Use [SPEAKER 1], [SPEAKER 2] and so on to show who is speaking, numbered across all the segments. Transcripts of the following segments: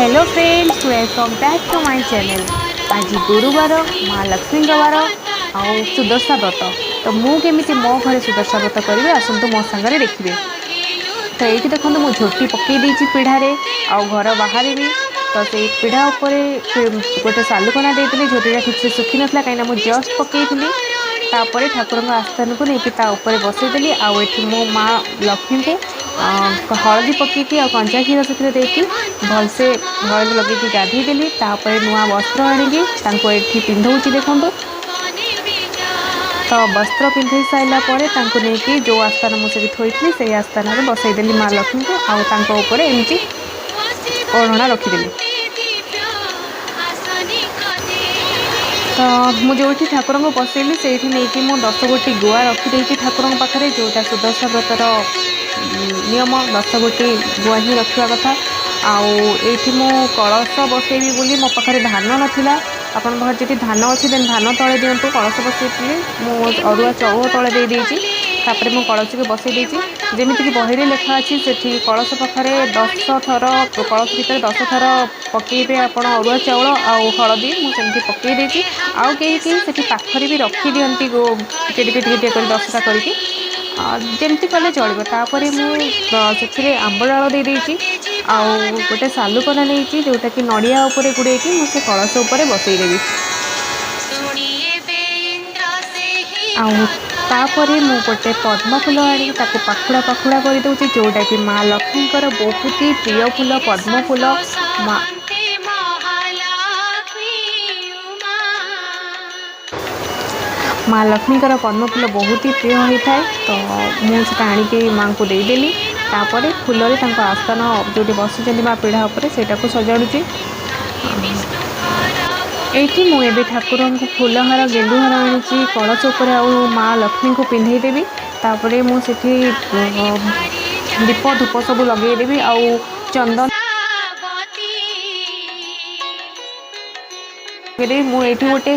[SPEAKER 1] Hello friends, welcome back to my channel. आज गुरुवार, माँ लक्ष्मी वार आउ सुदर्शा व्रत। तो मुझे मो घर सुदर्शा व्रत करी आसतु मो सांगे देखिए। तो ये देखो मुझे झोटी पकई देती पीढ़े आउ घर बाहर भी। तो से पीढ़ा उपर गोटे सालुकना देती झोटीटा ठीक से सुखी नाला कहीं मुझे जस्ट पकई तापर ठाकुर आस्थान को लेकिन बसईदेली आउ मो माँ लक्ष्मी को हलदी पकईकी आ कंचा क्षीर से देती भलसे हलदी लगे गाधेदेली। नुआ वस्त्र आणिकी पिंधौची देखु। तो वस्त्र पिंधे सारापर नहीं जो आस्थान मुझे थोड़ी से आस्थान में बसईदेली माँ लक्ष्मी को आउपर एमती ओढ़ना रखीदेली। तो मुझे ठाकुर को बसैली से नहीं मु 10 गोटी गुआ रखीदे ठाकुर पाखे जोटा सुदर्शा व्रतर नियम 10 गोटी गुआ ही रखा कथा। आठी मु कलश बसैबी बोली मो पाखे धान नाला आपन पाखे जी धान अच्छी देन धान तले दिंतु कलश बसई मुझे अरुआ चाउल तले देदेजी मु कलश के बसई जमीक बही लेखा अच्छी से कलश पाखे 10 थर कलश भितर 10 थर पकईबे आप अरुआ चाउल आउ हलदी मुझे पकई देती आउ कहीं पाखरी भी रखी दिखती टे 10टा करके जमती कले चलो। तापर मुझे आंब डाल दे देती आउ गोटे सालुकना नहीं जोटा कि नड़िया उपर गुड़े मुझे कलश उपर बसईदेवी। तापर मु गोटे पद्म फूल आनी पाखुड़ा पाखुड़ा कर दूसरी जोटा कि माँ लक्ष्मी बहुत ही प्रिय फूल पद्म फूल। माँ लक्ष्मी पद्म फूल बहुत ही प्रिय होता है। तो मुझे आणिकी माँ को देदेली तापर फूल आस्थान जो बसुँच माँ पीढ़ा उपर से सजाड़ुची। ये मुझे ठाकुर को फूलहार गेंदुहार आनी कलश उपर आउ माँ लक्ष्मी को पिंधेदेवी तापर मुझे दीप धूप सब लगेदेवी आउ चंदन मुझे गोटे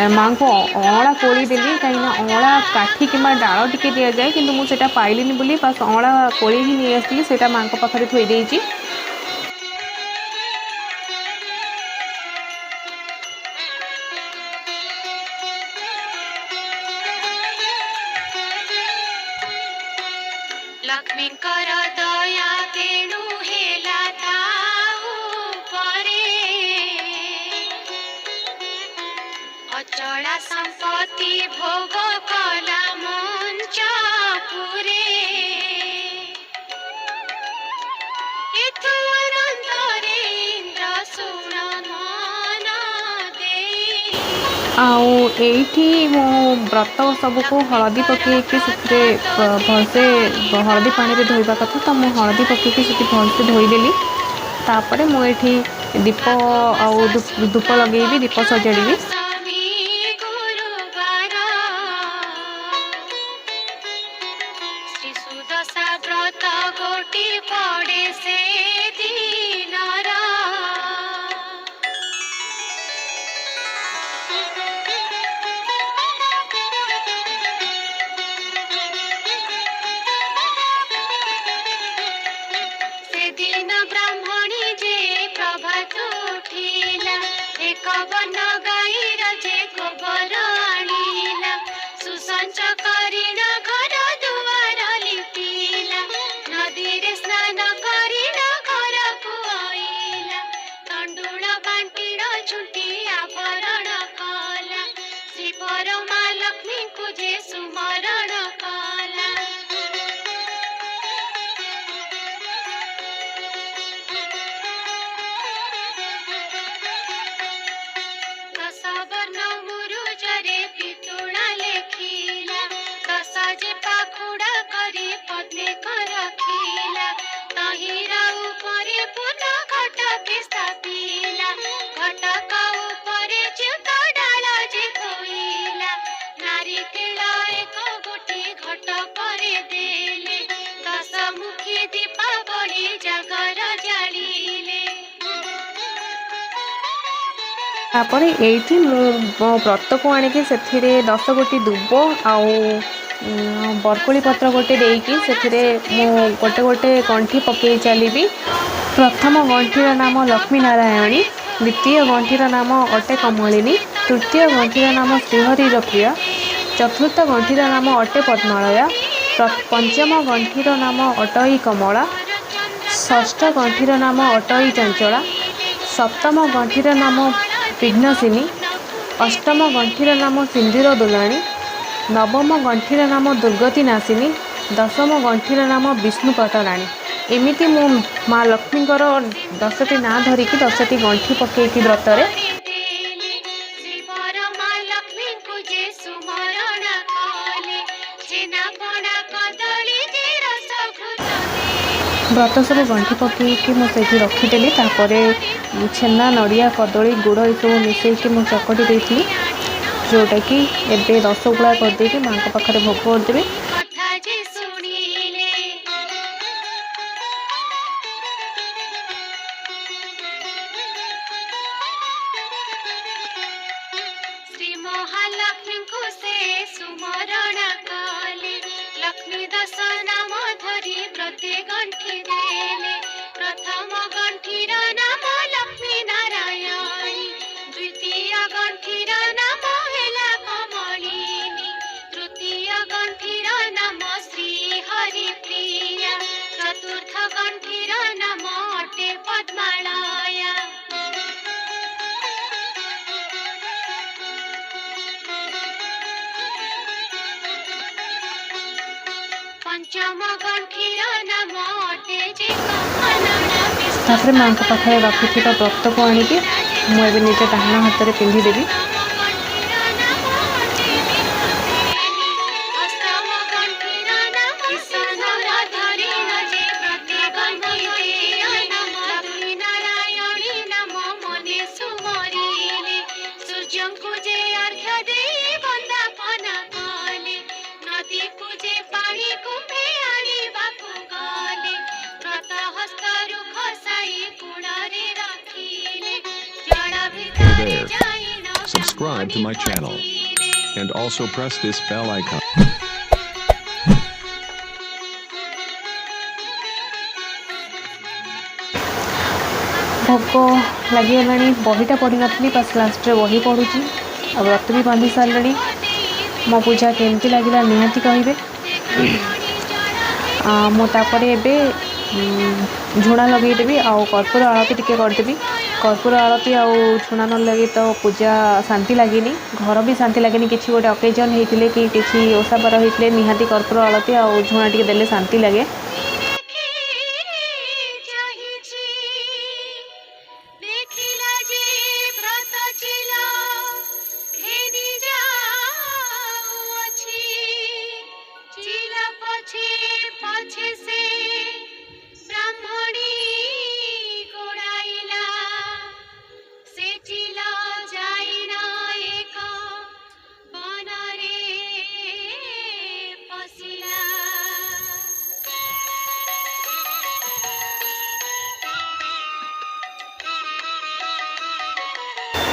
[SPEAKER 1] माँ को अँला कोड़ी देली कहीं अँला काठी कि डाल टी दि जाए कि मुझे पाइलिनी बोली बस अँला कोड़ी ही नहीं आसती से माँ को पाखे थोड़ी।
[SPEAKER 2] लक्ष्मी दया तेणु हेला अचला संपत्ति भोग कला मंच पुरे इंद्र सुण मन
[SPEAKER 1] आठी मो व्रत सबको हलदी पकईकी भलसे हलदी पानी में धोवा कथा। तो मुझे हलदी पकईकी भलसे धोईदेली तापर मुझे दीप आउ धूप लगेबी दीप सजाड़ी।
[SPEAKER 2] व्रत गोटी पड़े से दिन ब्राह्मणी जे प्रभात उठिला एक वन गाईर जे गोबर आनिला सुसंच करिना घर दुआर लिपिला नदी रे स्नान करिना घर को आइला तंडुल बांटीर झुंटी आवरण कला शिवर माँ लक्ष्मी को जे सुमरण कला। सवर्ण मुरुजरे पितुड़ा लेखिला दस जे पाखुड़ा करी पद्मे रखिला तहिरा उपरे पुनः घटक स्थापिला घटक उपरे च्युत डाल जे थोइला नारिकेल एक गोटी घट करे देले दस मुखी दीपावली जागर जालिले।
[SPEAKER 1] तापर ये मो व्रत को आणिकी से 10 गोटी दुब आउ बरकोली पत्र गोटे देकी से गोटे गोटे गंठी पकई चलिए। प्रथम गंठीर नाम लक्ष्मी नारायणी, द्वितीय गंठीर नाम अटे कमलिनी, तृतीय गंठीर नाम श्रीहरिर प्रिय, चतुर्थ गंठीर नाम अटे पद्मालया, पंचम गंठीर नाम अटई कमला, षष्ठ गंठीर नाम अटई चंचला, सप्तम गंठीर नाम विघ्नसिनी, अष्टम गंठीर नाम सिंदूर दुलाणी, नवम गंठीर नाम दुर्गति नाशिनी, दशम गंठीर नाम विष्णु पटराणी। एमिति मु माँ लक्ष्मी 10टी ना धरिकी 10टी गंठी पकईकी व्रतरे व्रत सब गंठी पकईकी मुझे रखीदेली। छेना नड़िया कदली गुड़ ये मिसईकी मु चकटी देती, जोटा कि एबे 10 गुड़ा करदे माँ पाखे भोग करदेवी।
[SPEAKER 2] श्री महालक्ष्मी को से सुमरण कले, लक्ष्मी 10 नाम धरी प्रति गंठी देले। प्रथम गंठीर नाम लक्ष्मी नारायणी, द्वितीय गंठीर नाम हेला कमलिनी, तृतीय गंठीर नाम श्री हरि प्रिय, चतुर्थ गंठीर नाम अटे पद्मालया।
[SPEAKER 1] तापर माँ पाखे रखी व्रत को आणिकी मुझे निजे डाहाण हाथ में पिंधिदेवी।
[SPEAKER 3] Hey there. Subscribe to my channel and also press this bell icon.
[SPEAKER 1] भोग लगे बहीटा पढ़ी नी, बस लास्ट रे बही पढ़ुची आ व्रत भी बांधि सारे। मो पूजा केमती लगे निहाती कहे। मुझे एबे झुणा लगेदेवी आउ कर्पूर आरती टिके करदेवी। कर्पूर आरती आउ झुणा न लगे तो पूजा शांति लगे, घर भी शांति लगे। किसी गोटे अकेजन होते कि किसी ओषा बर होते निहाती कर्पूर आरती आउ झुणा टिके देले शांति लगे।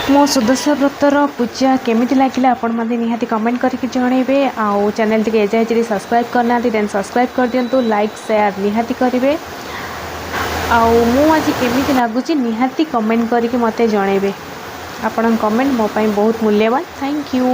[SPEAKER 1] मो सुदशा व्रतर पूजा केमिति लगिला आपण माने निहाती कमेंट करके जणेबे। आउ चैनल टी एजाए सब्सक्राइब करना देन सब्सक्राइब कर दियंतु, लाइक शेयर निहाती करेंगे। आउ मु आज केमिति लागुची निहाती कमेंट करके मते जणेबे। आपण कमेंट मो पाई बहुत मूल्यवान। Thank you.